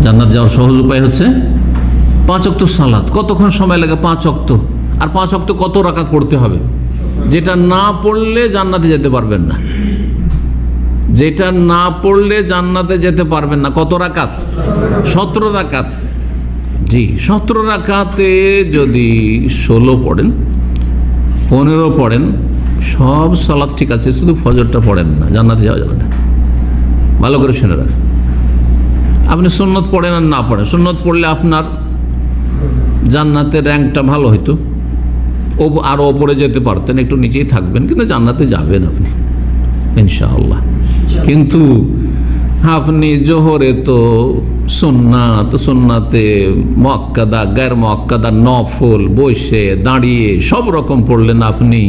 জান্নাত যাওয়ার সহজ উপায় হচ্ছে 5 ওয়াক্ত সালাত। কতক্ষণ সময় লাগে 5 ওয়াক্ত? আর 5 ওয়াক্ত কত রাকাত পড়তে হবে? যেটা না পড়লে জান্নাতে যেতে পারবেন না, যেটা না পড়লে জান্নাতে যেতে পারবেন না। কত রাকাত? 17 রাকাত। জি, 17 রাকাতে যদি 16 পড়েন, 15 পড়েন, সব সালাত ঠিক আছে, শুধু ফজরটা পড়েন না, জান্নাতে যাওয়া যাবে না। ভালো করে শুনে রাখেন। আপনি সুন্নত পড়েন আর না পড়েন, সুন্নত পড়লে আপনার জান্নাতের র্যাঙ্কটা ভালো হইতো, আরও ওপরে যেতে পারতেন, একটু নিচেই থাকবেন, কিন্তু জান্নাতে যাবেন আপনি ইনশাআল্লাহ। কিন্তু আপনি জোহরে তো সুন্নাত, সুন্নাতে মুআক্কাদা, গায়র মুআক্কাদা, নফল, বসে দাঁড়িয়ে সব রকম পড়লেন আপনি।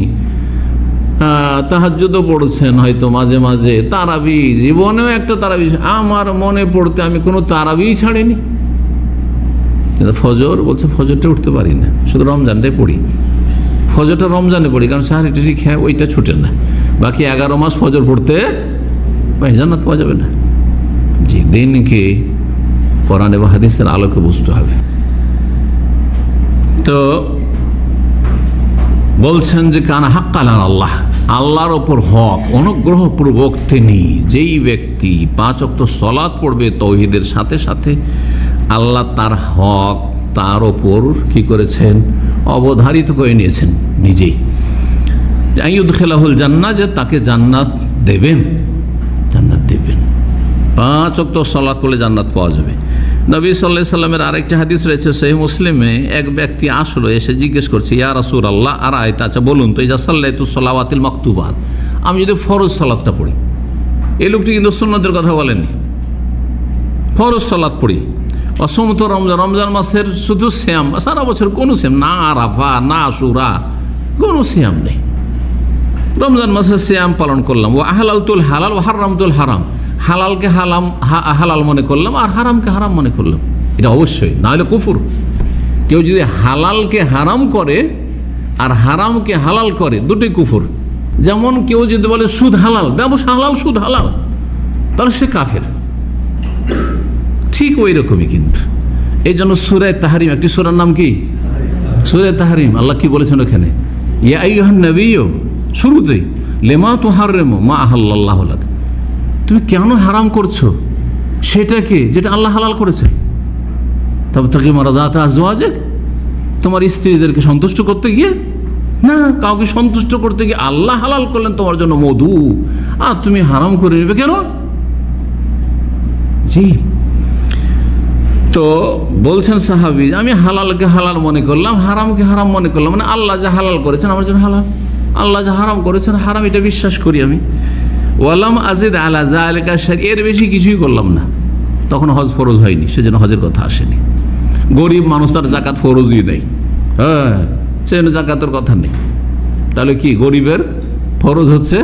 তাহাজ্জুদও পড়ছেন হয়তো মাঝে মাঝে, তারাবি, জীবনেও একটা তারাবি আমার মনে পড়তে আমি কোনো তারাবি ছাড়িনি। ফজর বলছে ফজরটা উঠতে পারি না, শুধু রমজানটাই পড়ি। ফজরটা রমজানে পড়ি, কারণ সাহারি টারি খেয়ে ওইটা ছুটে না। বাকি 11 মাস ফজর পড়তে জান্নাত পাওয়া যাবে না। জি, দিনকে কোরআন এবং হাদিসের আলোকে বুঝতে হবে। তো বলছেন যে কানা হাক্কান আল্লাহ, আল্লাহর ওপর হক, অনুগ্রহপূর্বক তিনি, যেই ব্যক্তি 5 ওয়াক্ত সালাত পড়বে তাওহীদের সাথে সাথে, আল্লাহ তার হক তার ওপর কি করেছেন? অবধারিত করে নিয়েছেন নিজেই। আইয়ুদখিলাহুল জান্নাহ, যে তাকে জান্নাত দেবেন, জান্নাত দেবেন। 5 ওয়াক্ত সালাত পড়লে জান্নাত পাওয়া যাবে। নবী সাল্লাল্লাহু আলাইহি সাল্লামের আরেকটা হাদিস রয়েছে সহিহ মুসলিমে, এক ব্যক্তি আসলো, এসে জিজ্ঞেস করছে, ইয়া রাসূলুল্লাহ আরাআইতা, আচ্ছা বলুন তো, ইজা সাল্লাইতু সালাওয়াতিল মাকতুবাত, আমি যদি ফরজ সালাতটা পড়ি। এই লোকটি কিন্তু সুন্নতের কথা বলেননি, ফরজ সালাত পড়ি। অসমত রমজান, রমজান মাসের শুধু সিয়াম, সারা বছর কোনো সিয়াম, না আরাফা না আশুরা, কোনো সিয়াম নেই। রমজান মাসের সিয়াম পালন করলাম। ও আহলালতুল হালাল ও হারামতুল হারাম, হালালকে হালাল মনে করলাম আর হারামকে হারাম মনে করলাম। এটা অবশ্যই, না হলে কুফর। কেউ যদি হালালকে হারাম করে আর হারামকে হালাল করে, দুটোই কুফর। যেমন কেউ যদি বলে সুদ হালাল, ব্যবসা হালাল, সুদ হালাল, তাহলে সে কাফের। ঠিক ওই রকমই কিন্তু এই জন্য সূরা তাহরিম, একটি সূরার নাম কি? সূরা তাহরিম। আল্লাহ কি বলেছেন ওখানে? ইয়া আইয়ুহান নাবিয়্যু, শুরুতেই, লিমা তুহাররিমু মা আহাল্লাল্লাহু লাক, তুমি কেন হারাম করছো সেটাকে যেটা আল্লাহ হালাল করেছে। তাবতাগি মারযাতা আজওয়াজিক, তোমার স্ত্রীদেরকে সন্তুষ্ট করতে গিয়ে না, কাউকে সন্তুষ্ট করতে গিয়ে আল্লাহ হালাল করলেন তোমার জন্য মধু, আর তুমি হারাম করে নেবে কেন? জি, তো বলছেন সাহাবী, আমি হালালকে হালাল মনে করলাম, হারামকে হারাম মনে করলাম, মানে আল্লাহ যা হালাল করেছেন আমার জন্য হালাল, আল্লাহ যা হারাম করেছেন হারাম, এটা বিশ্বাস করি আমি। ওয়ালাম আজিদ আলা যালিকা শাই, এর বেশি কিছুই করলাম না। তখন হজ ফরজ হয়নি, সেজন্য হজের কথা আসেনি। গরিব মানুষ, তার জাকাত ফরজই নেই, হ্যাঁ, সেজন্য জাকাতের কথা নেই। তাহলে কি গরিবের ফরজ হচ্ছে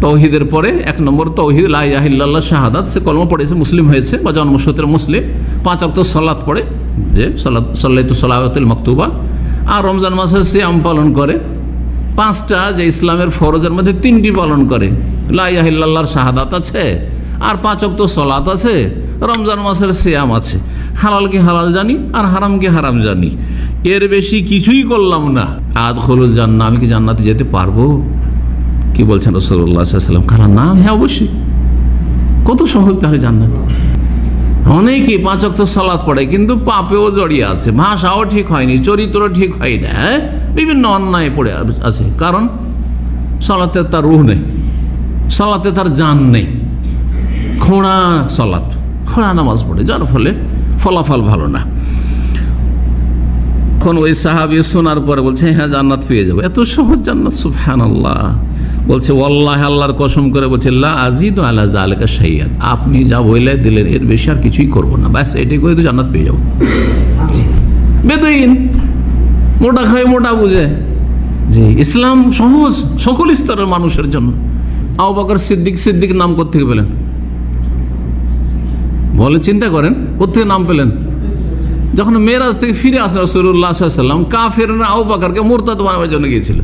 তাওহীদের পরে 1 নম্বর তাওহীদ, লা ইলাহা ইল্লাল্লাহ, শাহাদাত, সে কলমা পড়েছে, মুসলিম হয়েছে বা জন্মসূত্রে মুসলিম, 5 ওয়াক্ত সালাত পড়ে, যে সাল্লাইতু সালাওয়াতুল মাকতুবা, আর রমজান মাসে সিয়াম পালন করে, 5টা যে ইসলামের ফরজের মধ্যে 3টি পালন করে, লা ইলাহা ইল্লাল্লাহর শাহাদাত আছে, আর 5 ওয়াক্ত সালাত আছে, রমজান মাসের সিয়াম আছে। হালালকে হালাল জানি আর হারামকে হারাম জানি, এর বেশি কিছুই করলাম না। আদখুলুল জান্নাহ, আমি কি জান্নাতে যেতে পারবো? কি বলছেন রাসূলুল্লাহ সাল্লাল্লাহু আলাইহি ওয়াসাল্লাম? কারণ না, হ্যাঁ অবশ্যই। কত সহজ তাহলে জান্নাত। অনেকেই 5 ওয়াক্ত সালাত পড়ে কিন্তু পাপেও জড়িয়ে আছে, ভাষাও ঠিক হয়নি, চরিত্র ঠিক হয় না, বিভিন্ন অন্যায় পড়ে আছে। কারণ সালাতে তার রূহ নেই, সালাতে তার জান নেই, খোঁড়া সালাত, খোঁড়া নামাজ পড়ে, যার ফলে ফলাফল ভালো না। এখন ওই সাহাবী শোনার পরে বলছে, হ্যাঁ জান্নাত পেয়ে যাবো, এত সহজ জান্নাত, সুবহানাল্লাহ। বলছে ওয়াল্লাহি, আল্লাহর কসম করে বলছে, লা আজিদু আলা যালিকা শাইআন, আপনি যা বলে দিলেন এর বেশি আর কিছুই করব না, ব্যাস এটাই করে তো জান্নাত পেয়ে যাবো। বেদুইন, মোটা খায় মোটা বুঝে। জি, ইসলাম সহজ, সকল স্তরের মানুষের জন্য। আবু বকর সিদ্দিক নাম কোত্থেকে পেলেন? বলে, চিন্তা করেন কোত্থেকে নাম পেলেন? যখন মেরাজ থেকে ফিরে আসেন রাসূলুল্লাহ সাল্লাল্লাহু আলাইহি ওয়াসাল্লাম, কাফেররা আবু বকরকে মুরতাদ বানাবার জন্য গিয়েছিল।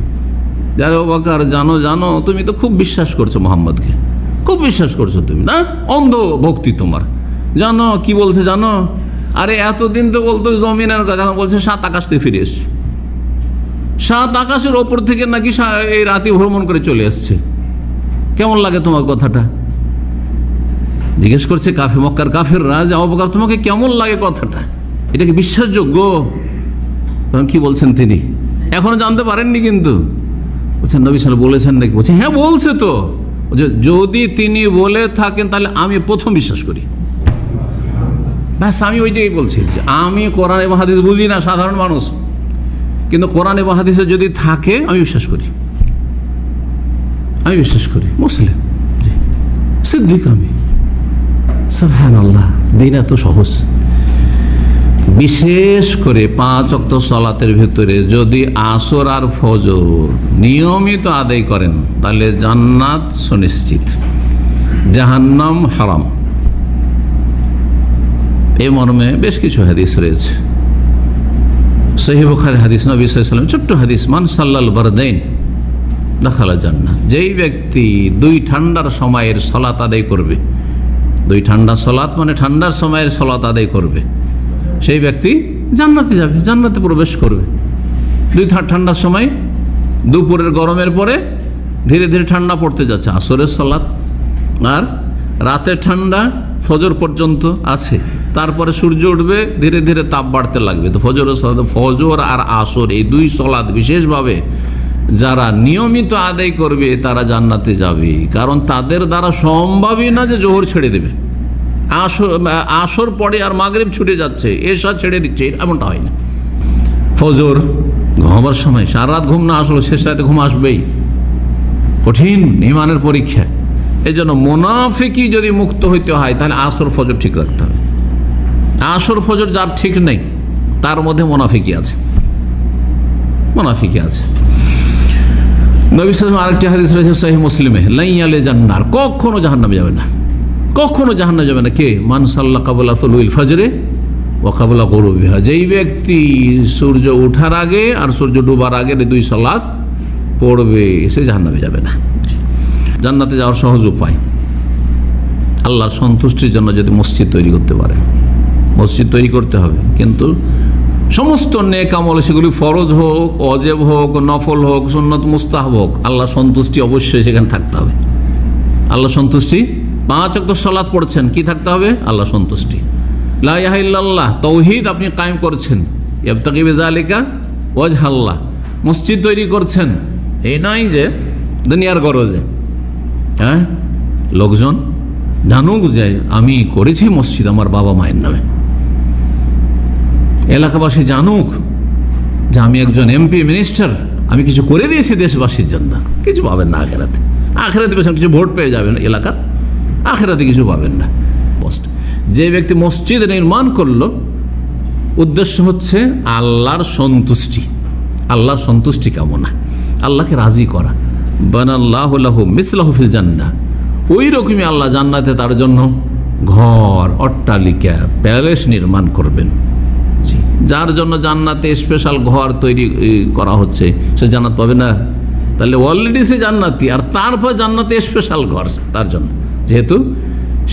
যারা আবু বকর, জানো তুমি তো খুব বিশ্বাস করছো মোহাম্মদকে, খুব বিশ্বাস করছো তুমি, না, অন্ধ ভক্তি তোমার, জানো কি বলছে জানো? আরে এতদিন তো বলতো জমিনের কথা, এখন বলছে 7 আকাশ থেকে ফিরে এসছে। 7 আকাশের ওপর থেকে নাকি এই রাতে ভ্রমণ করে চলে এসছে। কেমন লাগে তোমার কথাটা? জিজ্ঞেস করছে মক্কার কাফেররা যে আবু বকর তোমাকে কেমন লাগে কথাটা, এটা কি বিশ্বাসযোগ্য? তখন কি বলছেন তিনি? এখনো জানতে পারেননি কিন্তু বলছেন নবী সাল্লাল্লাহু আলাইহি ওয়াসাল্লাম বলেছেন নাকি? বলছে হ্যাঁ বলছে তো। যদি তিনি বলে থাকেন তাহলে আমি প্রথম বিশ্বাস করি। ব্যাস আমি ওইটাই বলছি যে আমি কোরআন এবং হাদিস বুঝি না, সাধারণ মানুষ, কিন্তু কোরআন এবং হাদিসে যদি থাকে আমি বিশ্বাস করি, আমি বিশ্বাস করি। মুসলিম সিদ্দিক আমি। সুবহানাল্লাহ, দিন এত সহজ। বিশেষ করে 5 ওয়াক্ত সালাতের ভিতরে যদি আসর আর ফজর নিয়মিত আদায় করেন তাহলে জান্নাত সুনিশ্চিত, জাহান্নাম হারাম। এই মর্মে বেশ কিছু হাদিস রয়েছে। সহিহ বুখারী হাদিস, নবী সাল্লাল্লাহু আলাইহি ওয়াসাল্লাম ছোট্ট হাদিস, মান সাল্লাল বারদাইন দাখালা জান্নাহ। যেই ব্যক্তি 2 ঠান্ডার সময়ের সালাত আদায় করবে, 2 ঠান্ডার সালাত মানে ঠান্ডার সময়ের সালাত আদায় করবে, সেই ব্যক্তি জান্নাতে যাবে, জান্নাতে প্রবেশ করবে। 2 ঠান্ডার সময়, দুপুরের গরমের পরে ধীরে ধীরে ঠান্ডা পড়তে যাচ্ছে, আসরের সালাত, আর রাতের ঠান্ডা ফজর পর্যন্ত আছে, তারপরে সূর্য উঠবে, ধীরে ধীরে তাপ বাড়তে লাগবে। তো ফজর আর আসর এই 2 সালাত বিশেষভাবে যারা নিয়মিত আদায় করবে তারা জান্নাতে যাবে, কারণ তাদের দ্বারা সম্ভবই না যে জোহর ছেড়ে দেবে। আসর পড়ে আর মাগরিব ছুটে যাচ্ছে, এশা ছেড়ে দিচ্ছে, এমনটা হয় না। ফজর ঘুমাবার সময় সারা রাত ঘুম না আসলে শেষ রাতে ঘুম আসবেই, কঠিন ঈমানের পরীক্ষা। এই জন্য মুনাফিকি যদি মুক্ত হইতে হয় তাহলে আসর ফজর ঠিক রাখতে হবে। আসর ফজর যার ঠিক নেই তার মধ্যে মুনাফিকি আছে, মুনাফিকি আছে। নবী সাল্লাল্লাহু আলাইহি ওয়াসাল্লাম আরেকটি হাদিস রয়েছে সহিহ মুসলিমে, লাইয়ালে জান্নার, কখনো জাহান্নামে যাবে না, কখনো জাহান্নামে যাবে না। কে? মান সাল্লা কাবলা তুলুল ফজরে ওয়া কাবলা গুরুবিহা, যেই ব্যক্তি সূর্য ওঠার আগে আর সূর্য ডুবার আগে 2 সালাত পড়বে সে জাহান্নামে যাবে না। জান্নাতে যাওয়ার সহজ উপায়, আল্লাহর সন্তুষ্টির জন্য যদি মসজিদ তৈরি করতে পারে, মসজিদ তৈরি করতে হবে, কিন্তু সমস্ত নেক আমল, সেগুলি ফরজ হোক, ওয়াজিব হোক, নফল হোক, সুন্নত মুস্তাহাব হোক, আল্লাহ সন্তুষ্টি অবশ্যই সেখানে থাকতে হবে। আল্লাহ সন্তুষ্টি, 5 ওয়াক্ত সালাত পড়ছেন, কি থাকতে হবে? আল্লাহ সন্তুষ্টি। লা ইলাহা ইল্লাল্লাহ, তাওহীদ আপনি কায়েম করছেন, ইবতাগি বিযালিকা ওয়াজহাল্লাহ, মসজিদ তৈরি করছেন, এই নয় যে দুনিয়ার গরজে, হ্যাঁ, লোকজন জানুক যে আমি করেছি মসজিদ আমার বাবা মায়ের নামে, এলাকাবাসী জানুক যে আমি একজন এমপি মিনিস্টার, আমি কিছু করে দিয়েছি দেশবাসীর জন্য। কিছু পাবেন না আখেরাতে, আখেরাতে পেছনে কিছু ভোট পেয়ে যাবেন এলাকার, আখেরাতে কিছু পাবেন না। যে ব্যক্তি মসজিদ নির্মাণ করলো উদ্দেশ্য হচ্ছে আল্লাহর সন্তুষ্টি, আল্লাহর সন্তুষ্টি কামনা, আল্লাহকে রাজি করা। বানাল্লাহু লাহু মিসলাহু ফিল জান্নাহ, ওই রকমই আল্লাহ জান্নাতে তার জন্য ঘর, অট্টালিকা, প্যালেস নির্মাণ করবেন। যার জন্য জান্নাতে স্পেশাল ঘর তৈরি করা হচ্ছে সে জান্নাত পাবে না? তাহলে অলরেডি সে জান্নাতি, আর তারপর জান্নাতে স্পেশাল ঘর তার জন্য, যেহেতু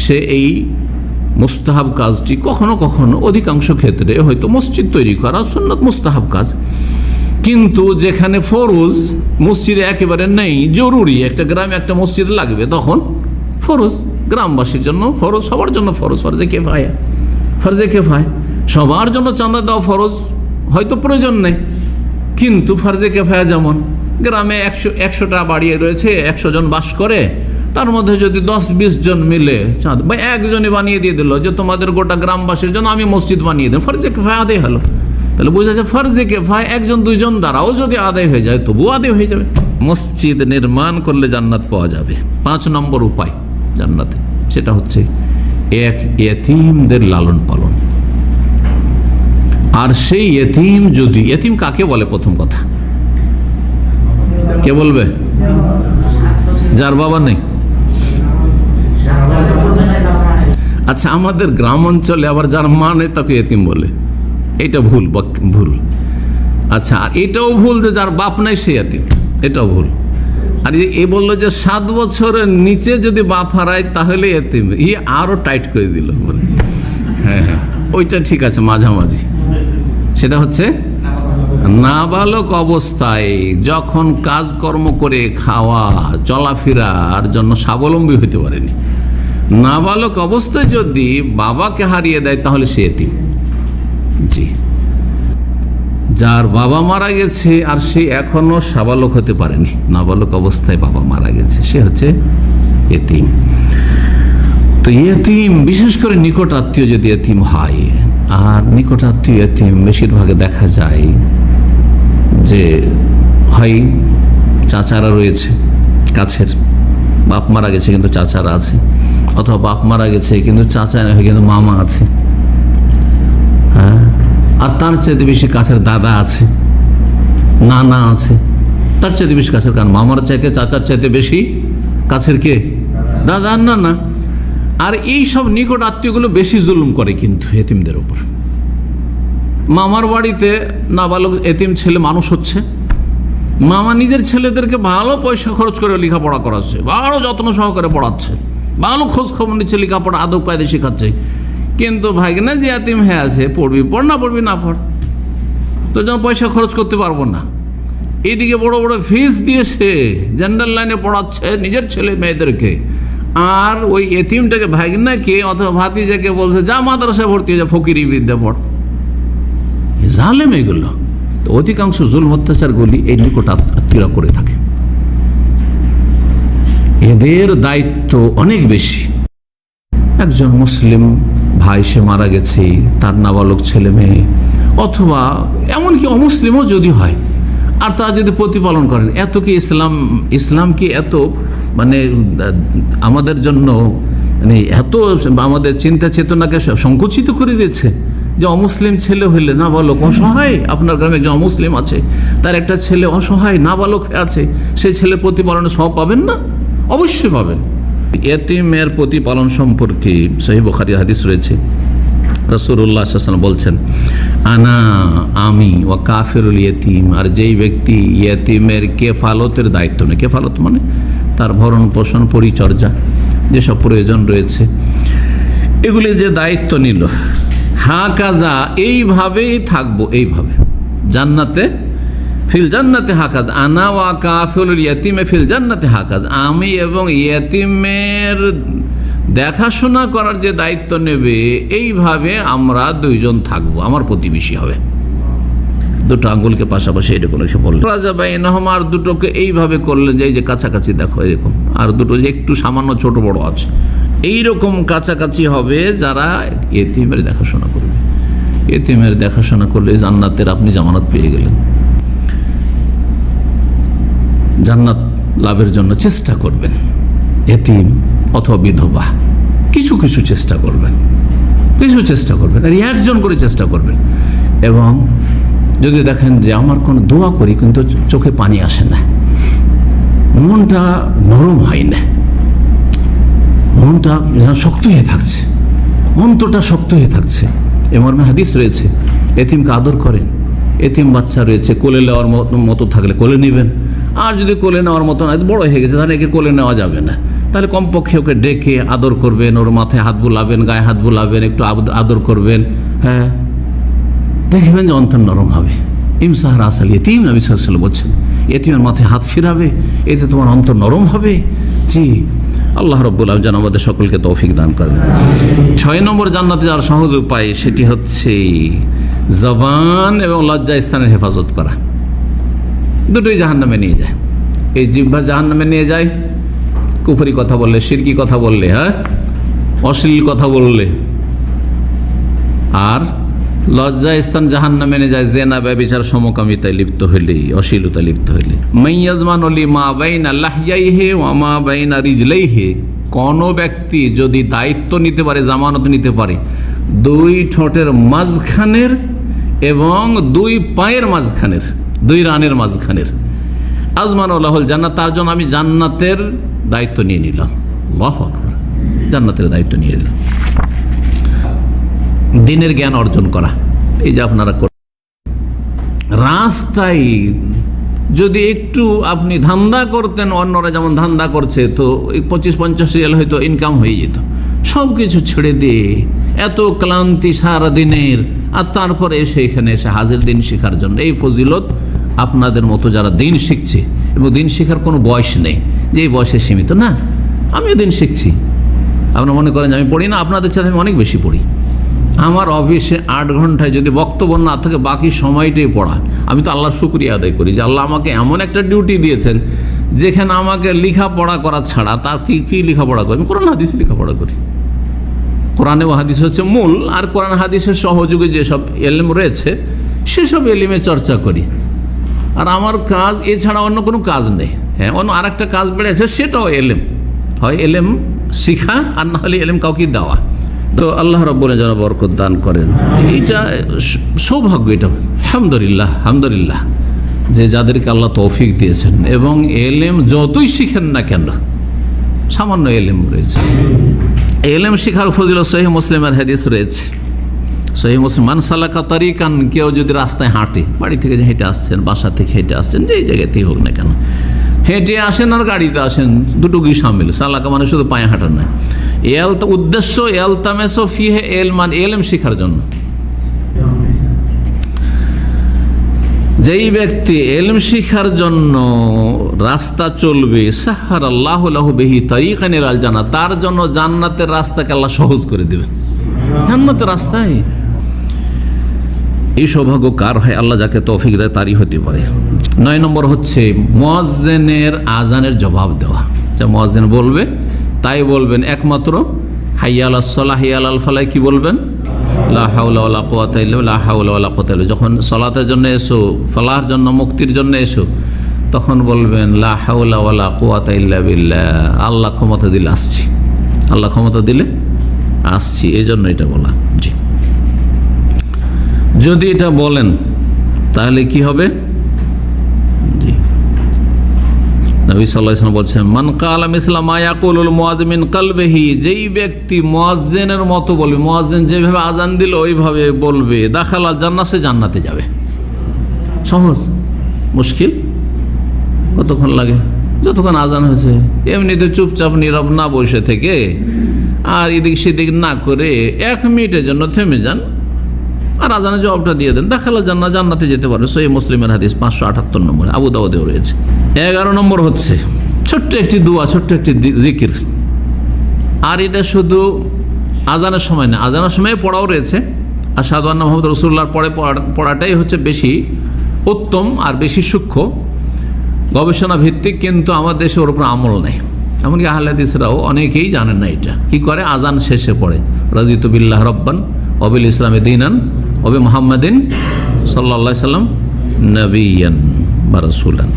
সে এই মুস্তাহাব কাজটি কখনো কখনো, অধিকাংশ ক্ষেত্রে হয়তো মসজিদ তৈরি করা সুন্নাত মুস্তাহাব কাজ, কিন্তু যেখানে ফরজ মসজিদে একেবারে নেই, জরুরি একটা গ্রামে একটা মসজিদ লাগবে, তখন ফরজ গ্রামবাসীর জন্য ফরজ, সবার জন্য ফরজ, ফরজে কেফায়া, ফরজে কেফায়া, সবার জন্য চাঁদা দেওয়া ফরজ হয়তো প্রয়োজন নেই, কিন্তু ফরজে কেফায়া যেমন গ্রামে 100টা বাড়ি রয়েছে, 100 জন বাস করে, তার মধ্যে যদি 10-20 জন মিলে চাঁদ বা একজনই বানিয়ে দিয়ে দিল যে তোমাদের গোটা গ্রামবাসীর জন্য আমি মসজিদ বানিয়ে দিই, ফরজে কেফায়া আদায় হলো। তাহলে বোঝা যায় ফরজে কেফায়া 1-2 দ্বারাও যদি আদায় হয়ে যায় তবুও আদায় হয়ে যাবে। মসজিদ নির্মাণ করলে জান্নাত পাওয়া যাবে। 5 নম্বর উপায় জান্নাতে, সেটা হচ্ছে এতিমদের লালন পালন। আর সেই এতিম, যদি এতিম কাকে বলে? প্রথম কথা কে বলবে? যার বাবা নেই। আচ্ছা, আমাদের গ্রাম অঞ্চলে আবার যার মা নেই তাকে এতিম বলে, এটা ভুল, ভুল। আচ্ছা, আর এটাও ভুল যে যার বাপ নাই সে এতিম, এটাও ভুল। আর এ বললো যে 7 বছরের নিচে যদি বাপ হারায় তাহলে এতিম, আরো টাইট করে দিল। হ্যাঁ হ্যাঁ, ওইটা ঠিক আছে, মাঝামাঝি। সেটা হচ্ছে নাবালক অবস্থায় যখন কাজকর্ম করে খাওয়া চলাফেরার জন্য স্বাবলম্বী হতে পারেনি, নাবালক অবস্থায় যদি বাবাকে হারিয়ে দেয় তাহলে সে এতিম। জি, যার বাবা মারা গেছে আর সে এখনো সাবালক হতে পারেনি, নাবালক অবস্থায় বাবা মারা গেছে, সে হচ্ছে এতিম। তো এতিম, বিশেষ করে নিকট আত্মীয় যদি এতিম হয়, আর নিকট আত্মীয় এতিম বেশিরভাগে দেখা যায় যে হয় চাচারা রয়েছে কাছের, বাপ মারা গেছে কিন্তু চাচারা আছে, অথবা বাপ মারা গেছে কিন্তু চাচা নয় কিন্তু মামা আছে, হ্যাঁ, আর তার চাইতে বেশি কাছের দাদা আছে, নানা আছে, তার চাইতে বেশি কাছের, কারণ মামার চাইতে চাচার চাইতে বেশি কাছের কে? দাদা আর নানা। আর এই সব নিকট আত্মীয়গুলো বেশি জুলুম করে কিন্তু এতিমদের উপর। মামার বাড়িতে নাবালক এতিম ছেলে মানুষ হচ্ছে, মামা নিজের ছেলেদেরকে ভালো পয়সা খরচ করে লেখাপড়া করাচ্ছে, ভালো যত্ন সহকারে পড়াচ্ছে, ভালো খোঁজ খবর নিচ্ছে, লেখাপড়া আদব কায়দা শেখাচ্ছে, কিন্তু ভাগনা যে এতিম হয়ে আছে, পড়বি পড়, না পড়বি না পড়, তো যেন পয়সা খরচ করতে পারবো না। এইদিকে বড় বড় ফিস দিয়ে সে জেনারেল লাইনে পড়াচ্ছে নিজের ছেলে মেয়েদেরকে, আর ওই এতিমটাকে ভাগনাকে অথবা ভাতিজাকে বলছে যা মাদ্রাসায় ভর্তি হয়ে যা, ফকিরি বিদ্যা পড়। জালেম এগুলো। তো অধিকাংশ জুলম অত্যাচারগুলি এই নিকট আত্মীয়রা করে থাকে, এদের দায়িত্ব অনেক বেশি। একজন মুসলিম ভাই সে মারা গেছে, তার নাবালক ছেলে মেয়ে, অথবা এমনকি অমুসলিমও যদি হয়, আর তারা যদি প্রতিপালন করেন, এত কি ইসলাম কি এত মানে আমাদের জন্য মানে এত আমাদের চিন্তা চেতনাকে সংকুচিত করে দিয়েছে যে অমুসলিম ছেলে হইলে নাবালক অসহায়, আপনার গ্রামে একজন অমুসলিম আছে, তার একটা ছেলে অসহায় নাবালক আছে, সেই ছেলে প্রতিপালনে সব পাবেন না? অবশ্যই পাবেন। এতিমের প্রতিপালন সম্পর্কে সহিহ বুখারীর হাদিস রয়েছে, রাসূলুল্লাহ সাল্লাল্লাহু আলাইহি ওয়াসাল্লাম বলছেন, আনা আমি ওয়া কাফিরুল ইয়তিম, আর যেই ব্যক্তি ইয়তিমের কেফালতের দায়িত্ব নেয়, কেফালত মানে তার ভরণ পোষণ পরিচর্যা যেসব প্রয়োজন রয়েছে এগুলি যে দায়িত্ব নিল, হাকাজা এইভাবেই থাকবো, এইভাবে জান্নাতে ফিল জান্নাতে হাকাজ, আনা ওয়া কাফিরুল ইয়তিমে ফিল জান্নাতে হাকাজ, আমি এবং ইয়তিমের দেখাশোনা করার যে দায়িত্ব নেবে এইভাবে আমরা দুইজন থাকবো, আমার প্রতিবেশী হবে। দুটো আঙ্গুলকে পাশাপাশি এরকম এসে বললেন, আর দুটোকে এইভাবে করলেন যে এই যে কাছাকাছি দেখো এরকম, আর দুটো যে একটু সামান্য ছোট বড় আছে, এইরকম কাছাকাছি হবে যারা এতিমের দেখাশোনা করবে। এতিমের দেখাশোনা করলে জান্নাতের আপনি জামানত পেয়ে গেলেন। জান্নাত লাভের জন্য চেষ্টা করবেন, এতিম অথবা বিধবা কিছু কিছু চেষ্টা করবেন, আর একজন করে চেষ্টা করবেন। এবং যদি দেখেন যে আমার কোনো দোয়া করি কিন্তু চোখে পানি আসে না, মনটা নরম হয় না, মনটা শক্ত হয়ে থাকছে, অন্তরটা শক্ত হয়ে থাকছে, এমন হাদিস রয়েছে, এতিমকে আদর করেন, এতিম বাচ্চা রয়েছে কোলে নেওয়ার মতো থাকলে কোলে নেবেন, আর যদি কোলে নেওয়ার মতো না, বড় হয়ে গেছে তাহলে একে কোলে নেওয়া যাবে না, তাহলে কমপক্ষে ওকে ডেকে আদর করবেন, ওর মাথায় হাত বুলাবেন, গায়ে হাত বুলাবেন, একটু আদর করবেন, হ্যাঁ, দেখবেন যে অন্তর নরম হবে। ইমসাহ রাসাল ইয়তিম, নবী সাল্লাল্লাহু আলাইহি ওয়াসাল্লাম বলছেন, ইয়তিমের মাথায় হাত ফিরাবে, এতে তোমার অন্তর নরম হবে। জি, আল্লাহ রাব্বুল আলামিন যেন আমাদের সকলকে তৌফিক দান করেন। 6 নম্বর জান্নাতে যাওয়ার সহজ উপায় সেটি হচ্ছে জবান এবং লজ্জা স্থানের হেফাজত করা। দুটোই জাহান্নামে নিয়ে যায়। এই জিহ্বা জাহান্নামে নিয়ে যায় কুফরি কথা বললে, শিরকি কথা বললে, হ্যাঁ, অশ্লীল কথা বললে, আর লজ্জা স্থান জাহান্নামে নিয়ে যায় জেনা ব্যভিচার সমকামিতায় লিপ্ত হইলে, অশ্লীলতায় লিপ্ত হইলে। মাইয়াজমানু লিমা বাইনা লাহইয়াইহি ওয়া মা বাইনা রিজলাইহি, কোন ব্যক্তি যদি দায়িত্ব নিতে পারে, জামানত নিতে পারে 2 ঠোঁটের মাঝখানের এবং 2 পায়ের মাঝখানের, 2 রানের মাঝখানের, আজমানুল্লাহুল জান্নাত, তার জন্য আমি জান্নাতের দায়িত্ব নিয়ে নিলাম। আল্লাহু আকবার, জান্নাতের দায়িত্ব নিয়ে নিলাম। দিনের জ্ঞান অর্জন করা, এই যে আপনারা রাস্তায় যদি একটু আপনি ধান্দা করতেন, অন্যরা যেমন ধান্দা করছে, তো 25-50 রিয়াল হয়তো ইনকাম হয়ে যেত, সব কিছু ছেড়ে দিয়ে এত ক্লান্তি সারাদিনের, আর তারপরে এসে এখানে এসে হাজির দিন শেখার জন্য। এই ফজিলত আপনাদের মতো যারা দিন শিখছে, এবং দিন শেখার কোনো বয়স নেই যে এই বয়সে সীমিত না। আমিও দিন শিখছি, আপনারা মনে করেন যে আমি পড়ি না, আপনাদের সাথে আমি অনেক বেশি পড়ি। আমার অফিসে 8 ঘন্টায় যদি বক্তব্য না থাকে বাকি সময়টাই পড়া। আমি তো আল্লাহর শুকরিয়া আদায় করি যে আল্লাহ আমাকে এমন একটা ডিউটি দিয়েছেন যেখানে আমাকে লেখাপড়া করা ছাড়া, তার কি লেখাপড়া করি? আমি কোরআন হাদিস লেখাপড়া করি। কোরআনে ও হাদিস হচ্ছে মূল, আর কোরআন হাদিসের সহযোগে যেসব এলেম রয়েছে সেসব এলিমে চর্চা করি। আর আমার কাজ এছাড়া অন্য কোনো কাজ নেই। হ্যাঁ, অন্য আর একটা কাজ বেড়েছে, সেটাও এলেম। হয় এলেম শিখা, আর না হলে এলেম কাউকে দেওয়া। তো আল্লাহ রাব্বুল যেন বরকত দান করেন। এইটা সৌভাগ্য, এটা আলহামদুলিল্লাহ, আলহামদুলিল্লাহ যে যাদেরকে আল্লাহ তৌফিক দিয়েছেন। এবং এলেম যতই শিখেন না কেন, সামান্য এলেম রয়েছে, এলেম শিখার ফজিলত সহিহ মুসলিমের হাদিস রয়েছে। সহিহ মুসলিম, মান সালাকা তারিকান, কেউ যদি রাস্তায় হাঁটে, বাড়ি থেকে যে হেঁটে আসছেন, বাসা থেকে হেঁটে আসছেন, যেই জায়গাতেই হোক না কেন, হেঁটে আসেন আর গাড়িতে আসেন, দুটোকেই সামিল। সালাকা মানে শুধু পায়ে হাঁটার নয়, উদ্দেশ্য এলতামেসো ফিহে এলমান, এলেম শিখার জন্য। যেই ব্যক্তি এলম শিখার জন্য রাস্তা চলবে, সাহার আল্লাহ লাহু বিহি তারিকান ইলাল জান্নাহ, তার জন্য জান্নাতের রাস্তাকে আল্লাহ সহজ করে দেবেন। জান্নাতের রাস্তায় এই সৌভাগ্য কার হয়? আল্লাহ যাকে তৌফিক দেয় তারই হতে পারে। 9 নম্বর হচ্ছে মুয়াজ্জিনের আজানের জবাব দেওয়া। যা মুয়াজ্জিন বলবে তাই বলবেন, একমাত্র হাইয়া আলাস সালাহ হাইয়া আলাল ফালাহ কি বলবেন? লা হাওলা ওয়ালা কুওয়াতা ইল্লা বিল্লাহ, লা হাওলা ওয়ালা কুওয়াতা ইল্লা বিল্লাহ। যখন সালাতের জন্য এসো, ফালাহর জন্য, মুক্তির জন্য এসো, তখন বলবেন লা হাওলা ওয়ালা কুওয়াতা ইল্লা বিল্লাহ, আল্লাহ ক্ষমতা দিলে আসছি, আল্লাহ ক্ষমতা দিলে আসছি, এই জন্য এটা বলা। জি, যদি এটা বলেন তাহলে কি হবে? জি, নবী সাল্লাল্লাহু আলাইহি ওয়াসাল্লাম বলছেন, মান কালা মিসলা মা ইয়াকুলুল মুয়াজ্জিন মিন কলবিহি, যেই ব্যক্তি মুয়াজ্জিনের মতো বলবে, মুয়াজ্জিন যেভাবে আজান দিল ওইভাবে বলবে, দাখালা জান্নাহ, সে জান্নাতে যাবে। সহজ? মুশকিল? কতক্ষণ লাগে? যতক্ষণ আজান হয়েছে। এমনিতে চুপচাপ নীরব না বসে থেকে আর এদিক সেদিক না করে 1 মিনিটের জন্য থেমে যান আর আজানের জবাবটা দিয়ে দেন, দাখালা জান্নাহ, জান্নাতে যেতে পারে। সহিহ মুসলিমের হাদিস 578 নম্বরে, আবু দাউদেও রয়েছে। 11 নম্বর হচ্ছে ছোট্ট একটি দোয়া, ছোট্ট একটি জিকির। আর এটা শুধু আজানের সময় না, আজানের সময় পড়াও রয়েছে। আশহাদু আন্না মুহাম্মাদুর রাসূলুল্লাহর পরে পড়াটাই হচ্ছে বেশি উত্তম আর বেশি সূক্ষ্ম, গবেষণা ভিত্তিক, কিন্তু আমার দেশে ওর উপর আমল নেই। এমনকি আহলে হাদিসরাও অনেকেই জানেন না এটা। কি করে? আজান শেষে পড়ে, রাদিতু বিল্লাহ রাব্বান ওয়া বিল ইসলামি দীনান ওয়া বি মুহাম্মাদিন সাল্লাল্লাহু আলাইহি সাল্লাম নবিয়ান ওয়া রাসূলান।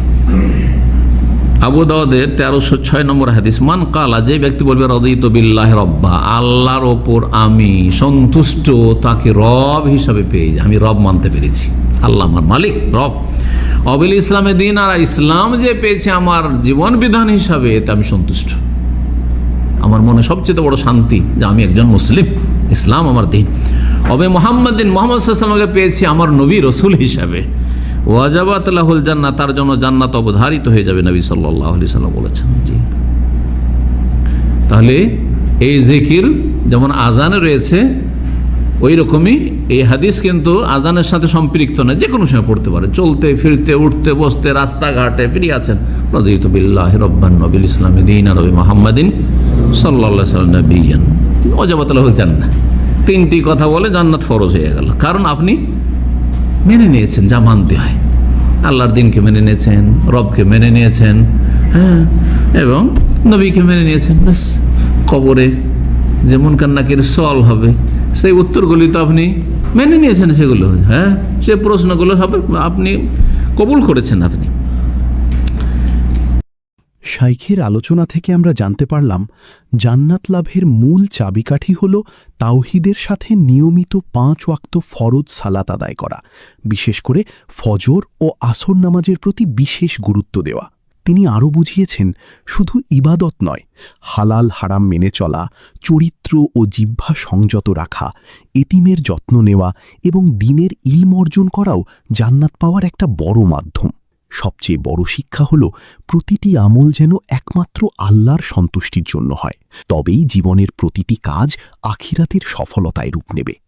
আবু দাউদের 1306 নম্বর হাদিস, মান কালা, যে ব্যক্তি বলবে রাদিতু বিল্লাহি রাব্বা, আল্লাহর ওপর আমি সন্তুষ্ট, তাকে রব হিসাবে পেয়ে যায়, আমি রব মানতে পেরেছি, আল্লাহ আমার মালিক, রব। অবিল ইসলামে দিন, আর ইসলাম যে পেয়েছে আমার জীবন বিধান হিসাবে, এতে আমি সন্তুষ্ট। আমার মনে সবচেয়ে বড় শান্তি যে আমি একজন মুসলিম, ইসলাম আমার দিন। অবে মুহাম্মাদিন, মুহাম্মদ সাল্লাল্লাহু আলাইহি ওয়াসাল্লামকে পেয়েছি আমার নবী রাসূল হিসাবে। ওয়াজাবাত লাহুল জান্নাহ, তার জন্য জান্নাত অবধারিত হয়ে যাবে, নবী সাল্লাল্লাহু আলাইহি ওয়াসাল্লাম বলেছেন। জি, তাহলে এই জিকির যেমন আজানে রয়েছে, ওই রকমই এই হাদিস কিন্তু আজানের সাথে সম্পৃক্ত নয়, যে কোনো সময় পড়তে পারে, চলতে ফিরতে, উঠতে বসতে, রাস্তাঘাটে ফিরে আছেন। রাদিতু বিল্লাহি রাব্বান ওয়া বিল ইসলামি দীনান ওয়া বি মুহাম্মাদিন সাল্লাল্লাহু আলাইহি ওয়াসাল্লাম নবিয়ান ওয়াজাবাত লাহুল জান্নাহ। 3টি কথা বলে জান্নাত ফরজ হয়ে গেল, কারণ আপনি মেনে নিয়েছেন যা মানতে হয়। আল্লাহর দিনকে মেনে নিয়েছেন, রবকে মেনে নিয়েছেন, হ্যাঁ, এবং নবীকে মেনে নিয়েছেন। ব্যাস, কবরে যে মুনকার নাকির সওয়াল হবে, সেই উত্তরগুলি তো আপনি মেনে নিয়েছেন, সেগুলো, হ্যাঁ, সে প্রশ্নগুলো হবে, আপনি কবুল করেছেন। আপনি শাইখের আলোচনা থেকে আমরা জানতে পারলাম জান্নাত লাভের মূল চাবিকাঠি হল তাওহীদের সাথে নিয়মিত 5 ওয়াক্ত ফরজ সালাত আদায় করা, বিশেষ করে ফজর ও আসর নামাজের প্রতি বিশেষ গুরুত্ব দেওয়া। তিনি আরও বুঝিয়েছেন, শুধু ইবাদত নয়, হালাল হারাম মেনে চলা, চরিত্র ও জিহ্বা সংযত রাখা, এতিমের যত্ন নেওয়া এবং দ্বীনের ইলম অর্জন করাও জান্নাত পাওয়ার একটা বড় মাধ্যম। সবচেয়ে বড় শিক্ষা হল প্রতিটি আমল যেন একমাত্র আল্লাহর সন্তুষ্টির জন্য হয়, তবেই জীবনের প্রতিটি কাজ আখিরাতের সফলতায় রূপ নেবে।